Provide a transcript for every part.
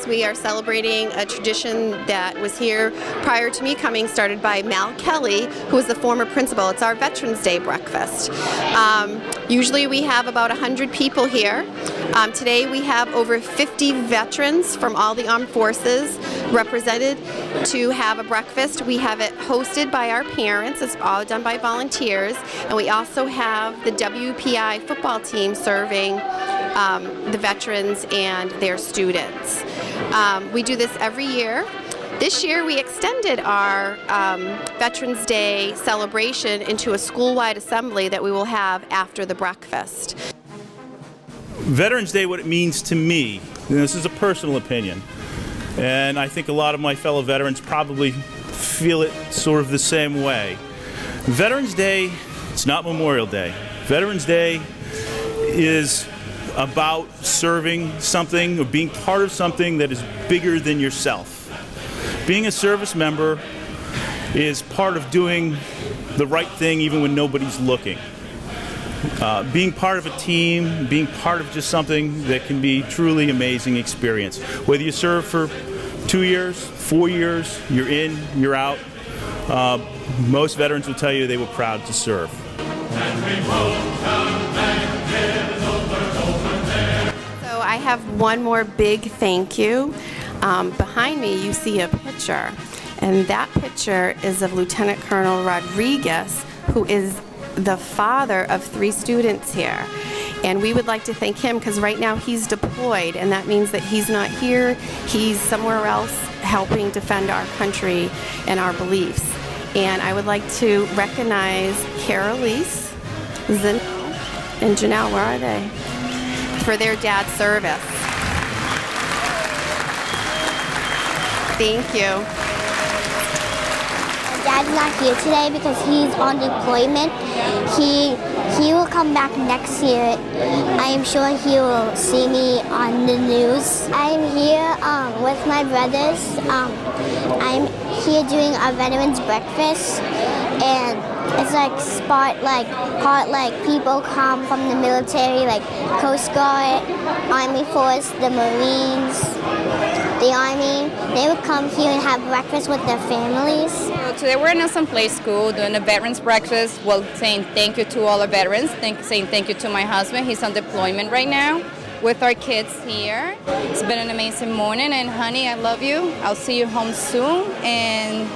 We are celebrating a tradition that was here prior to me coming, started by Mal Kelly, who is the former principal. It's our Veterans Day breakfast. Usually we have about 100 people here. Today we have over 50 veterans from all the armed forces represented to have a breakfast. We have it hosted by our parents. It's all done by volunteers. And we also have the WPI football team serving the veterans and their students. We do this every year. This year we extended our Veterans Day celebration into a school-wide assembly that we will have after the breakfast. Veterans Day, what it means to me, and this is a personal opinion, and I think a lot of my fellow veterans probably feel it sort of the same way. Veterans Day, it's not Memorial Day. Veterans Day is about serving something or being part of something that is bigger than yourself. Being a service member is part of doing the right thing even when nobody's looking. Being part of a team, being part of just something that can be truly amazing experience. Whether you serve for 2 years, 4 years, you're in, you're out, most veterans will tell you they were proud to serve. I have one more big thank you. Behind me you see a picture, and that picture is of Lieutenant Colonel Rodriguez, who is the father of 3 students here. And we would like to thank him because right now he's deployed, and that means that he's not here, he's somewhere else helping defend our country and our beliefs. And I would like to recognize Carolise, Zeno, and Janelle, where are they? For their dad's service. Thank you. My dad's not here today because he's on deployment. He will come back next year. I am sure he will see me on the news. I'm here with my brothers. I'm here doing our veterans breakfast, and it's like people come from the military, like Coast Guard, Army Force, the Marines, the Army. They would come here and have breakfast with their families. So today we're in Nelson Place School doing a veterans breakfast, well, saying thank you to all our veterans, saying thank you to my husband. He's on deployment right now with our kids here. It's been an amazing morning, and honey, I love you. I'll see you home soon. And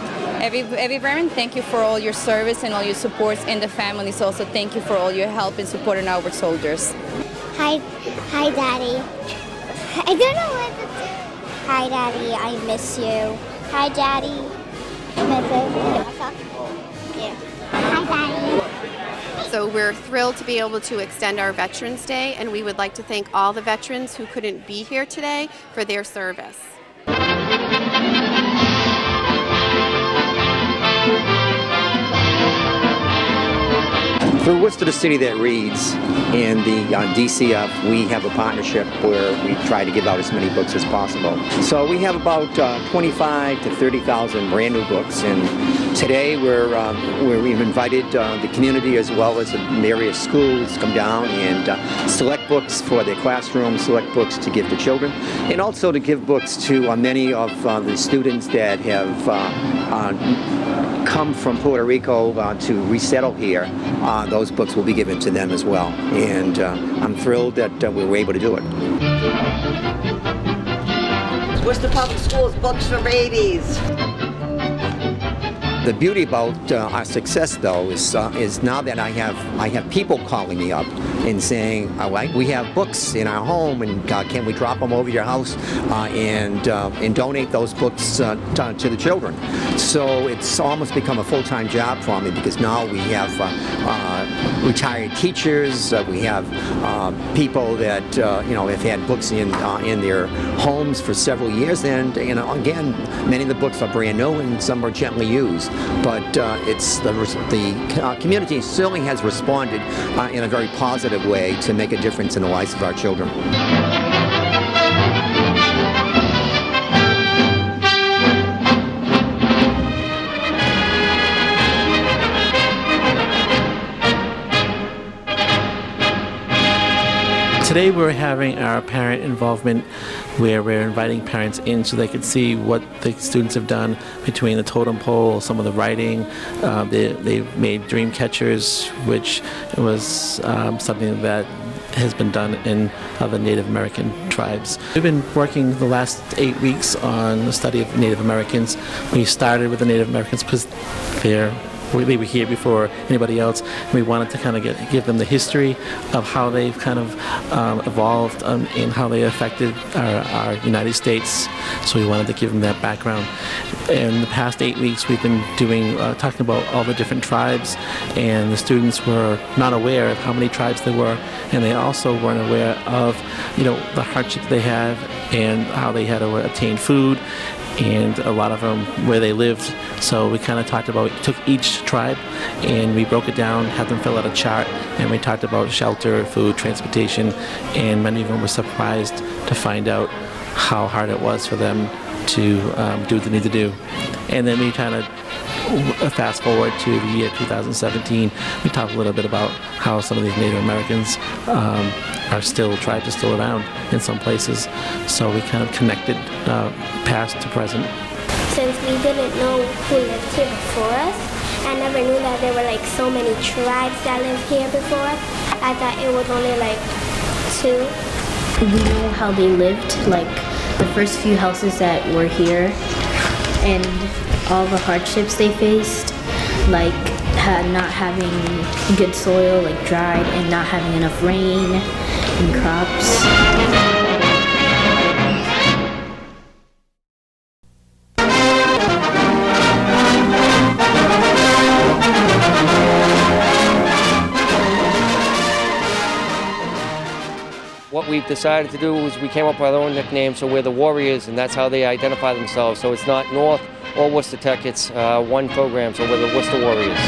every veteran, thank you for all your service and all your supports, and the families also thank you for all your help in supporting our soldiers. Hi, Daddy. I don't know what to do. Hi, Daddy. I miss you. Hi, Daddy. Yeah. Hi, Daddy. So we're thrilled to be able to extend our Veterans Day, and we would like to thank all the veterans who couldn't be here today for their service. For Worcester, the city that reads, and the DCF, we have a partnership where we try to give out as many books as possible. So we have about 25 to 30,000 brand new books, and today we've invited the community as well as the various schools to come down and select books for their classrooms, select books to give to children, and also to give books to many of the students that have come from Puerto Rico to resettle here. Those books will be given to them as well, and I'm thrilled that we were able to do it. Worcester Public Schools, books for babies. The beauty about our success, though, is now that I have people calling me up and saying, we have books in our home, and can we drop them over your house and donate those books to the children? So it's almost become a full-time job for me, because now we have retired teachers, we have people that have had books in their homes for several years, and again, many of the books are brand new and some are gently used. But it's the community certainly has responded in a very positive way to make a difference in the lives of our children. Today we're having our parent involvement, where we're inviting parents in so they could see what the students have done between the totem pole, some of the writing. They've made dream catchers, which was something that has been done in other Native American tribes. We've been working the last 8 weeks on the study of Native Americans. We started with the Native Americans because they were here before anybody else. We wanted to kind of give them the history of how they've kind of evolved and how they affected our United States. So we wanted to give them that background. In the past 8 weeks, we've been talking about all the different tribes, and the students were not aware of how many tribes there were, and they also weren't aware of the hardship they have and how they had to obtain food, and a lot of them where they lived. So we kind of took each tribe and we broke it down, had them fill out a chart, and we talked about shelter, food, transportation, and many of them were surprised to find out how hard it was for them to do what they need to do. And then we kind of fast forward to the year 2017, we talked a little bit about how some of these Native Americans tribes are still around in some places. So we kind of connected past to present. Since we didn't know who lived here before us, I never knew that there were like so many tribes that lived here before. I thought it was only like 2. We know how they lived, like the first few houses that were here, and all the hardships they faced, like not having good soil, like dried, and not having enough rain and crops. What we've decided to do is we came up with our own nickname, so we're the Warriors, and that's how they identify themselves. So it's not North or Worcester Tech, it's one program, so we're the Worcester Warriors.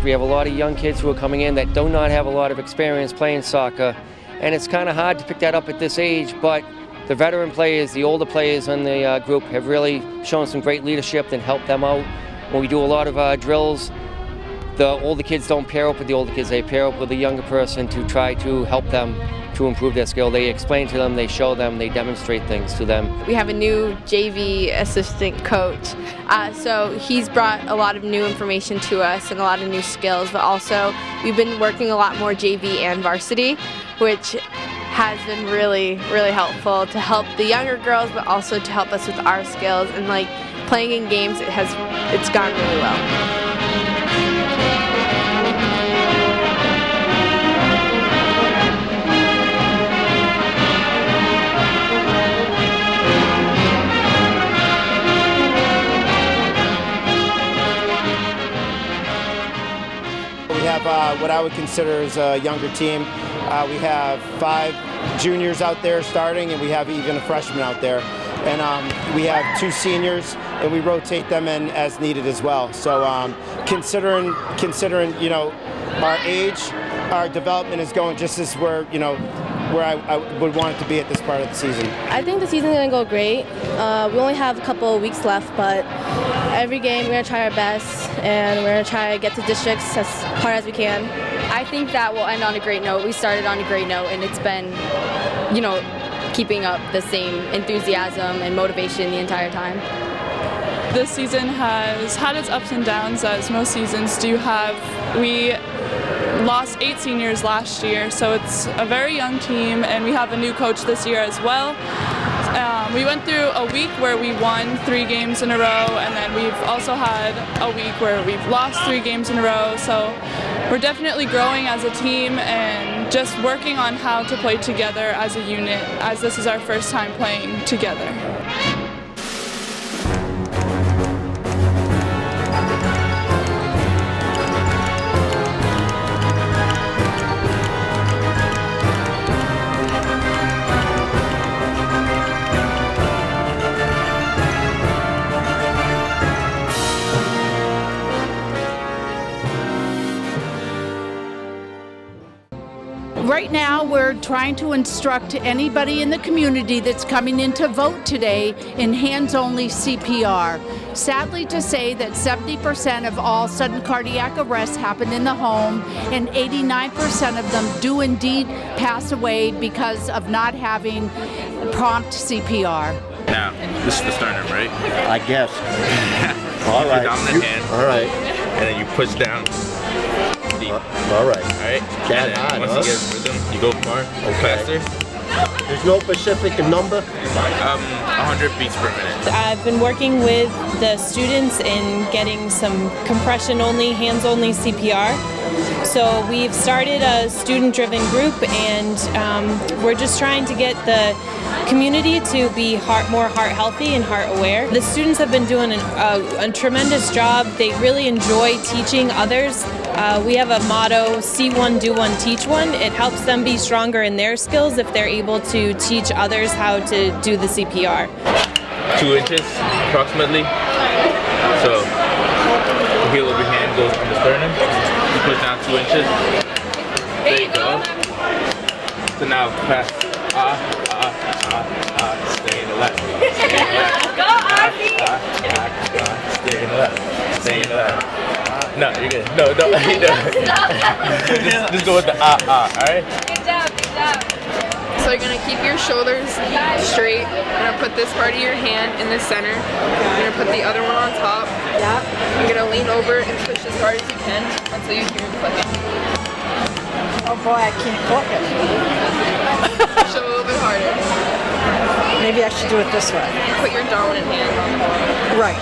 We have a lot of young kids who are coming in that do not have a lot of experience playing soccer, and it's kind of hard to pick that up at this age, but the veteran players, the older players in the group have really shown some great leadership and helped them out. When we do a lot of drills, the older kids don't pair up with the older kids, they pair up with a younger person to try to help them to improve their skill. They explain to them, they show them, they demonstrate things to them. We have a new JV assistant coach, so he's brought a lot of new information to us and a lot of new skills, but also we've been working a lot more JV and varsity, which has been really, really helpful to help the younger girls, but also to help us with our skills, and like playing in games, it's gone really well. We have what I would consider as a younger team. We have 5 juniors out there starting, and we have even a freshman out there. And we have 2 seniors, and we rotate them in as needed as well. So considering our age, our development is going just as where I would want it to be at this part of the season. I think the season's going to go great. We only have a couple of weeks left, but every game we're going to try our best, and we're going to try to get to districts as hard as we can. I think that will end on a great note. We started on a great note, and it's been, keeping up the same enthusiasm and motivation the entire time. This season has had its ups and downs, as most seasons do have. We lost 8 seniors last year, so it's a very young team, and we have a new coach this year as well. We went through a week where we won 3 games in a row, and then we've also had a week where we've lost 3 games in a row. So we're definitely growing as a team and just working on how to play together as a unit, as this is our first time playing together. Right now, we're trying to instruct anybody in the community that's coming in to vote today in hands-only CPR. Sadly to say that 70% of all sudden cardiac arrests happen in the home, and 89% of them do indeed pass away because of not having prompt CPR. Now, this is the sternum, right? I guess. All right. Dominant hand. All right. And then you push down deep. All right. All right. And then once you get rhythm, you go far, faster. There's no specific number? 100 beats per minute. I've been working with the students in getting some compression-only, hands-only CPR. So we've started a student-driven group, and we're just trying to get the community to be more heart healthy and heart aware. The students have been doing a tremendous job. They really enjoy teaching others. We have a motto, see one, do one, teach one. It helps them be stronger in their skills if they're able to teach others how to do the CPR. 2 inches approximately. So the heel of your hand goes on the sternum. You push down 2 inches. There you go. So now press stay in the left. Stay in the left. Stay in the left. Stay in the left. No, you're good. No. Just go with the alright? Good job. So you're gonna keep your shoulders straight. You're gonna put this part of your hand in the center. You're gonna put the other one on top. Yeah. You're gonna lean over and push as hard as you can until you hear it clicking. Oh boy, I can't click it. Push it a little bit harder. Maybe I should do it this way. Put your dominant hand on the ball. Right.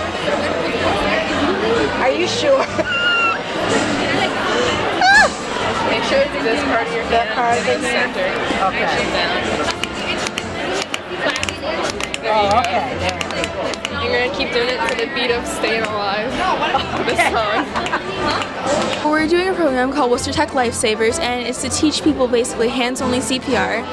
Are you sure? Make sure it's this part of your hand in the center. Okay. Oh, okay. You're going to keep doing it to the beat of Staying Alive. This song. We're doing a program called Worcester Tech Lifesavers, and it's to teach people basically hands-only CPR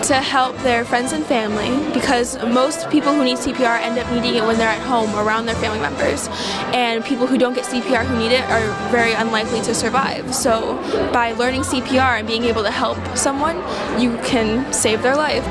to help their friends and family, because most people who need CPR end up needing it when they're at home around their family members, and people who don't get CPR who need it are very unlikely to survive. So by learning CPR and being able to help someone, you can save their life.